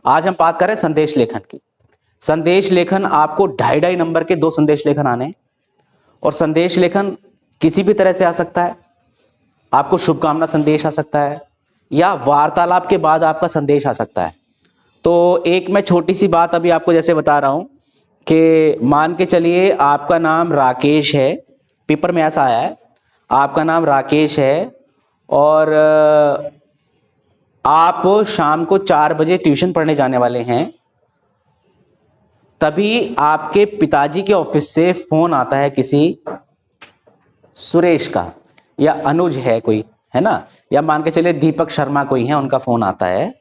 आज हम बात करें संदेश लेखन की। संदेश लेखन आपको 2.5 नंबर के 2 संदेश लेखन आने, और संदेश लेखन किसी भी तरह से आ सकता है। आपको शुभकामना संदेश आ सकता है, या वार्तालाप के बाद आपका संदेश आ सकता है। तो एक मैं छोटी सी बात अभी आपको जैसे बता रहा हूं कि मान के चलिए आपका नाम राकेश है, पेपर में ऐसा आया है, आपका नाम राकेश है और आप शाम को 4 बजे ट्यूशन पढ़ने जाने वाले हैं। तभी आपके पिताजी के ऑफिस से फोन आता है किसी सुरेश का, या अनुज है कोई, है ना, या मान के चलिए दीपक शर्मा कोई है, उनका फोन आता है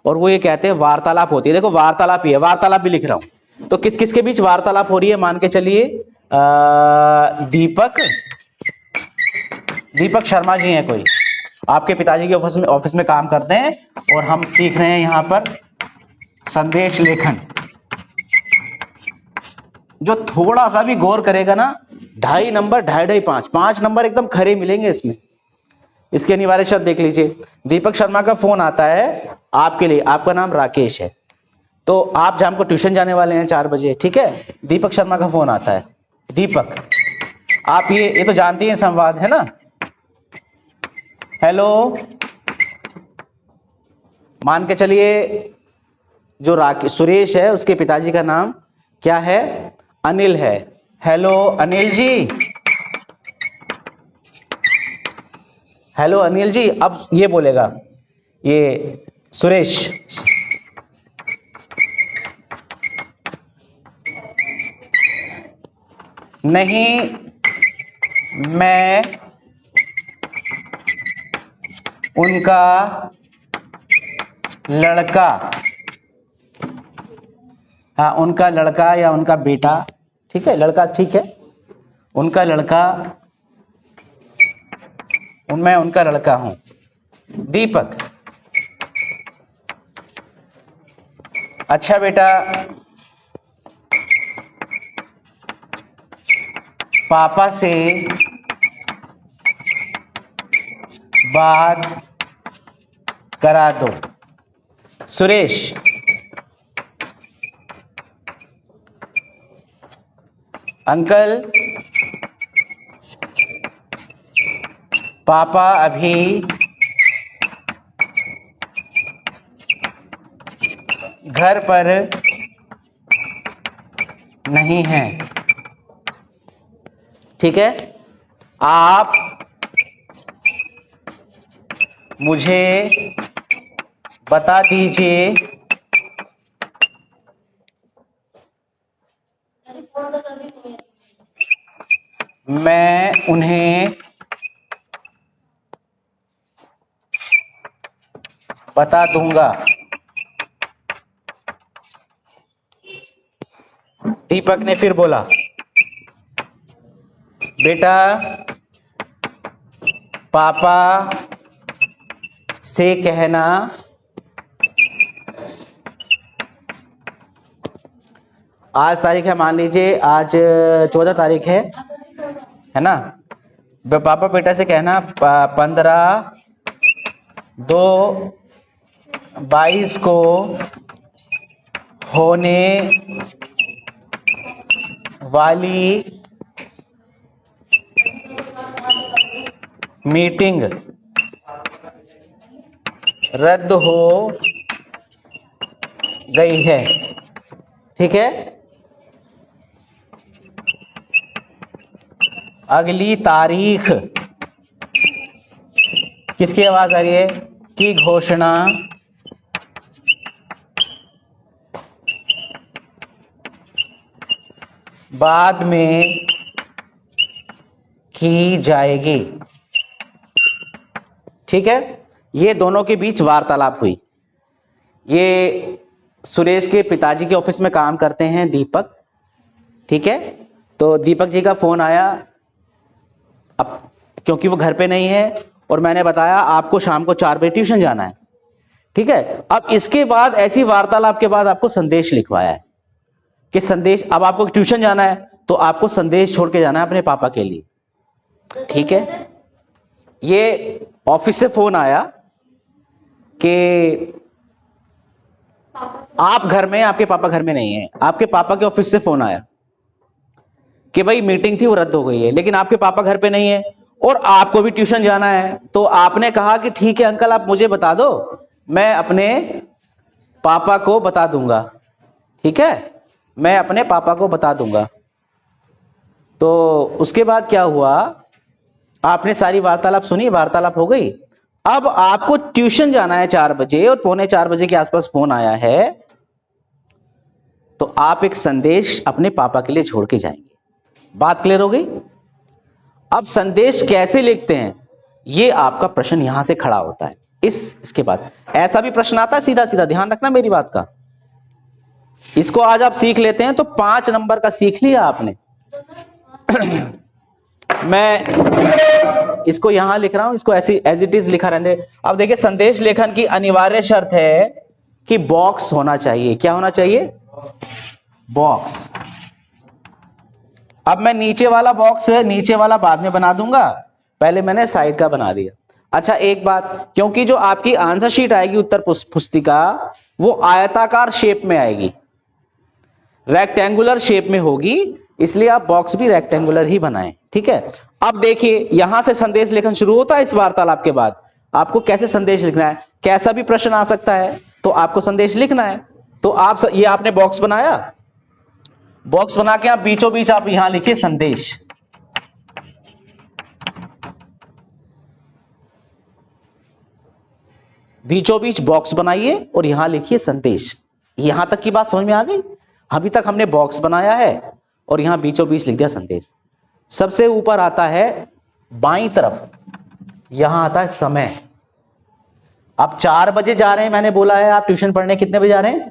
और वो ये कहते हैं वार्तालाप होती है। देखो वार्तालाप ही है, वार्तालाप भी लिख रहा हूं। तो किस किस के बीच वार्तालाप हो रही है? मान के चलिए दीपक शर्मा जी हैं कोई, आपके पिताजी के ऑफिस में काम करते हैं, और हम सीख रहे हैं यहां पर संदेश लेखन। जो थोड़ा सा भी गौर करेगा ना, 2.5 नंबर, 2.5, 5 नंबर एकदम खरे मिलेंगे इसमें। इसके अनिवार्य शब्द देख लीजिए। दीपक शर्मा का फोन आता है आपके लिए, आपका नाम राकेश है, तो आप शाम को ट्यूशन जाने वाले हैं 4 बजे, ठीक है। दीपक शर्मा का फोन आता है, दीपक, आप ये तो जानती हैं संवाद, है ना। हेलो, मान के चलिए जो सुरेश है उसके पिताजी का नाम क्या है? अनिल है। Hello Anil ji, hello Anil ji. अब ये बोलेगा ये सुरेश, नहीं मैं उनका लड़का, हाँ उनका लड़का या उनका बेटा, ठीक है, लड़का ठीक है, उनका लड़का, मैं उनका लड़का हूं। दीपक, अच्छा बेटा, पापा से बात करा दो। सुरेश, अंकल पापा अभी घर पर नहीं हैं, ठीक है, आप मुझे बता दीजिए मैं उन्हें बता दूंगा। दीपक ने फिर बोला, बेटा पापा से कहना आज तारीख है, मान लीजिए आज 14 तारीख है ना। पापा बेटा से कहना 15/2/22 को होने वाली मीटिंग रद्द हो गई है, ठीक है। अगली तारीख किसकी आवाज आ रही है? की घोषणा बाद में की जाएगी, ठीक है। ये दोनों के बीच वार्तालाप हुई। ये सुरेश के पिताजी के ऑफिस में काम करते हैं दीपक, ठीक है। तो दीपक जी का फोन आया, अब क्योंकि वो घर पे नहीं है और मैंने बताया आपको शाम को 4 बजे ट्यूशन जाना है, ठीक है। अब इसके बाद ऐसी वार्तालाप के बाद आपको संदेश लिखवाया है कि संदेश, अब आपको ट्यूशन जाना है तो आपको संदेश छोड़ के जाना है अपने पापा के लिए, ठीक है। ये ऑफिस से फोन आया कि आप घर में, आपके पापा घर में नहीं है, आपके पापा के ऑफिस से फोन आया कि भाई मीटिंग थी वो रद्द हो गई है, लेकिन आपके पापा घर पे नहीं है और आपको भी ट्यूशन जाना है। तो आपने कहा कि ठीक है अंकल आप मुझे बता दो, मैं अपने पापा को बता दूंगा, ठीक है, मैं अपने पापा को बता दूंगा। तो उसके बाद क्या हुआ, आपने सारी वार्तालाप सुनी, वार्तालाप हो गई। अब आपको ट्यूशन जाना है 4 बजे और 3:45 बजे के आसपास फोन आया है, तो आप एक संदेश अपने पापा के लिए छोड़ के जाएंगे। बात क्लियर हो गई? अब संदेश कैसे लिखते हैं, ये आपका प्रश्न यहां से खड़ा होता है। इसके बाद ऐसा भी प्रश्न आता है सीधा सीधा, ध्यान रखना मेरी बात का। इसको आज आप सीख लेते हैं तो 5 नंबर का सीख लिया आपने। मैं इसको यहां लिख रहा हूं, इसको ऐसी एज इट इज लिखा रहने दे। अब देखिए, संदेश लेखन की अनिवार्य शर्त है कि बॉक्स होना चाहिए। क्या होना चाहिए? बॉक्स। अब मैं नीचे वाला बॉक्स है, नीचे वाला बाद में बना दूंगा, पहले मैंने साइड का बना दिया। अच्छा एक बात, क्योंकि जो आपकी आंसर शीट आएगी उत्तर पुस्तिका, वो आयताकार शेप में आएगी, रेक्टेंगुलर शेप में होगी, इसलिए आप बॉक्स भी रेक्टेंगुलर ही बनाएं, ठीक है। अब देखिए, यहां से संदेश लेखन शुरू होता है। इस वार्तालाप के बाद आपको कैसे संदेश लिखना है, कैसा भी प्रश्न आ सकता है, तो आपको संदेश लिखना है। तो आप ये आपने बॉक्स बनाया, बॉक्स बना के आप बीचों बीच आप यहां लिखिए संदेश। बीचों बीच बॉक्स बनाइए और यहां लिखिए संदेश। यहां तक की बात समझ में आ गई? अभी तक हमने बॉक्स बनाया है और यहां बीचों बीच लिख दिया संदेश। सबसे ऊपर आता है बाईं तरफ, यहां आता है समय। अब 4 बजे जा रहे हैं, मैंने बोला है आप ट्यूशन पढ़ने कितने बजे जा रहे हैं?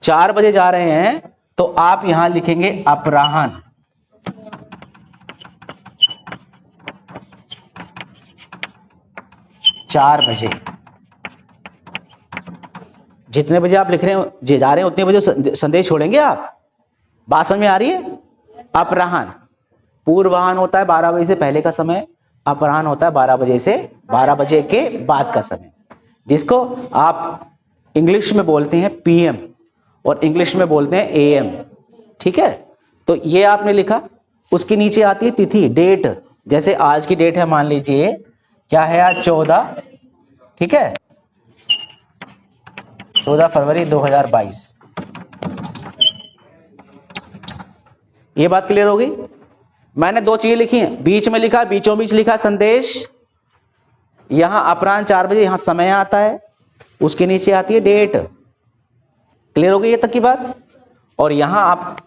4 बजे जा रहे हैं, तो आप यहां लिखेंगे अपराह्न। चार बजे, जितने बजे आप लिख रहे हो जा रहे हैं उतने बजे संदेश छोड़ेंगे आप। बात समझ में आ रही है? अपराह्न, पूर्वाह्न होता है 12 बजे से पहले का समय, अपराह्न होता है 12 बजे से 12 बजे के बाद का समय, जिसको आप इंग्लिश में बोलते हैं पीएम और इंग्लिश में बोलते हैं एएम, ठीक है। तो ये आपने लिखा। उसके नीचे आती है तिथि, डेट। जैसे आज की डेट है, मान लीजिए क्या है आज 14, ठीक है, 14 फरवरी 2022। ये बात क्लियर हो गई? मैंने 2 चीजें लिखी हैं, बीच में लिखा, बीचों बीच लिखा संदेश, यहां अपराह्न 4 बजे यहां समय आता है, उसके नीचे आती है डेट। क्लियर हो गई ये तक की बात? और यहां आप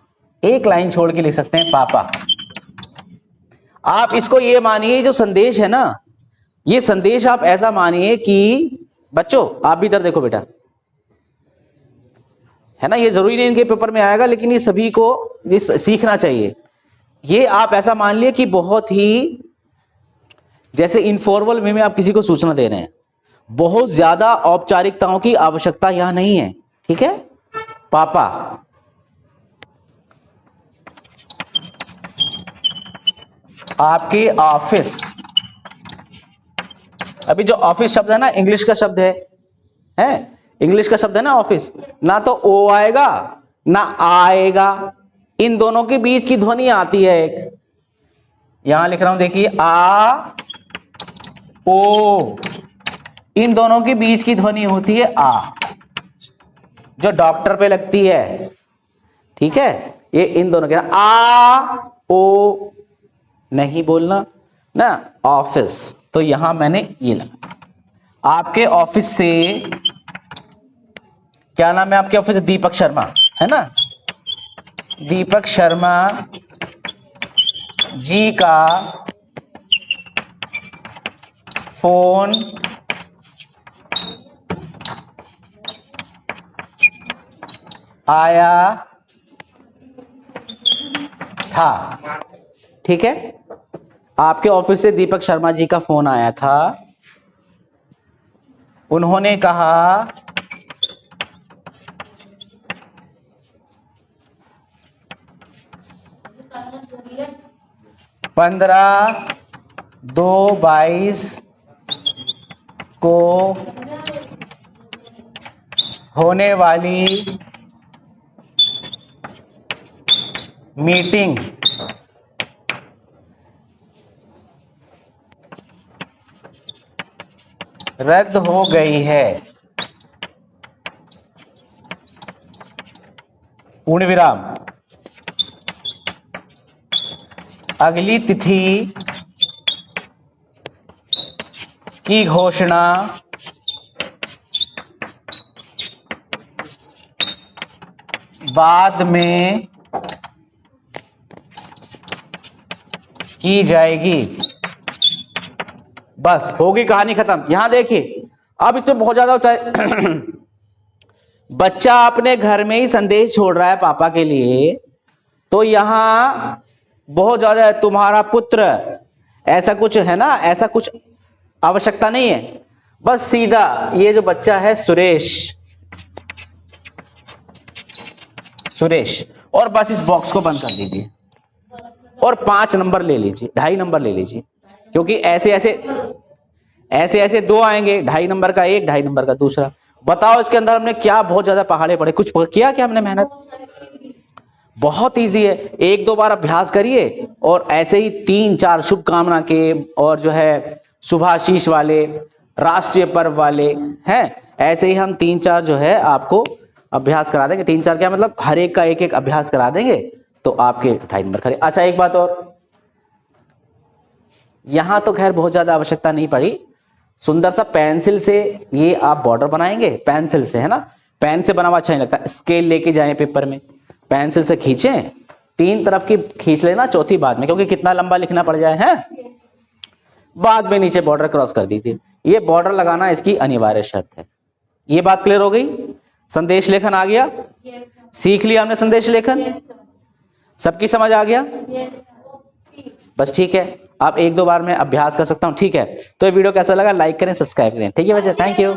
एक लाइन छोड़ के लिख सकते हैं पापा। आप इसको ये मानिए, जो संदेश है ना, ये संदेश आप ऐसा मानिए कि बच्चों आप भी इधर देखो बेटा, है ना, ये जरूरी नहीं इनके पेपर में आएगा, लेकिन ये सभी को ये सीखना चाहिए। ये आप ऐसा मान लिए कि बहुत ही जैसे इनफॉर्मल वे में आप किसी को सूचना दे रहे हैं, बहुत ज्यादा औपचारिकताओं की आवश्यकता यहां नहीं है, ठीक है। पापा, आपके ऑफिस। अभी जो ऑफिस शब्द है ना, इंग्लिश का शब्द है इंग्लिश का शब्द है ना ऑफिस, ना तो ओ आएगा ना आएगा, इन दोनों के बीच की ध्वनि आती है एक, यहां लिख रहा हूं देखिए, आ ओ, इन दोनों के बीच की ध्वनि होती है आ, जो डॉक्टर पे लगती है, ठीक है। ये इन दोनों के ना, आ ओ नहीं बोलना ना, ऑफिस। तो यहां मैंने ये लगा, आपके ऑफिस से, क्या नाम है आपके ऑफिस से? दीपक शर्मा, है ना, दीपक शर्मा जी का फोन आया था, ठीक है। आपके ऑफिस से दीपक शर्मा जी का फोन आया था, उन्होंने कहा 15/2/22 को होने वाली मीटिंग रद्द हो गई है। पूर्ण विराम। अगली तिथि की घोषणा बाद में की जाएगी। बस होगी कहानी खत्म। यहां देखिए, अब इसमें बहुत ज्यादा होता है। बच्चा अपने घर में ही संदेश छोड़ रहा है पापा के लिए, तो यहां बहुत ज्यादा है, तुम्हारा पुत्र ऐसा कुछ है ना, ऐसा कुछ आवश्यकता नहीं है। बस सीधा ये जो बच्चा है सुरेश, सुरेश, और बस इस बॉक्स को बंद कर दीजिए और 5 नंबर ले लीजिए, 2.5 नंबर ले लीजिए, क्योंकि ऐसे ऐसे 2 आएंगे, 2.5 नंबर का एक, 2.5 नंबर का दूसरा। बताओ इसके अंदर हमने क्या बहुत ज्यादा पहाड़े पड़े, कुछ किया क्या हमने मेहनत? बहुत इजी है। 1-2 बार अभ्यास करिए और ऐसे ही 3-4 शुभकामना के और जो है शुभाशीष वाले, राष्ट्रीय पर्व वाले हैं, ऐसे ही हम 3-4 जो है आपको अभ्यास करा देंगे। 3-4 क्या मतलब, हर एक का एक अभ्यास करा देंगे तो आपके 2.5 नंबर खड़े। अच्छा एक बात और, यहां तो खैर बहुत ज्यादा आवश्यकता नहीं पड़ी। सुंदर सा पेंसिल से ये आप बॉर्डर बनाएंगे, पेंसिल से, है ना। पेन से बना हुआ अच्छा नहीं लगता, स्केल लेके जाएं पेपर में, पेंसिल से खींचें, 3 तरफ की खींच लेना, चौथी बाद में, क्योंकि कितना लंबा लिखना पड़ जाए है, बाद में नीचे बॉर्डर क्रॉस कर दीजिए। ये बॉर्डर लगाना इसकी अनिवार्य शर्त है। ये बात क्लियर हो गई? संदेश लेखन आ गया? सीख लिया हमने संदेश लेखन? सबकी समझ आ गया? बस ठीक है, आप 1-2 बार में अभ्यास कर सकता हूं, ठीक है। तो ये वीडियो कैसा लगा, लाइक करें, सब्सक्राइब करें, ठीक है बच्चे, थैंक यू।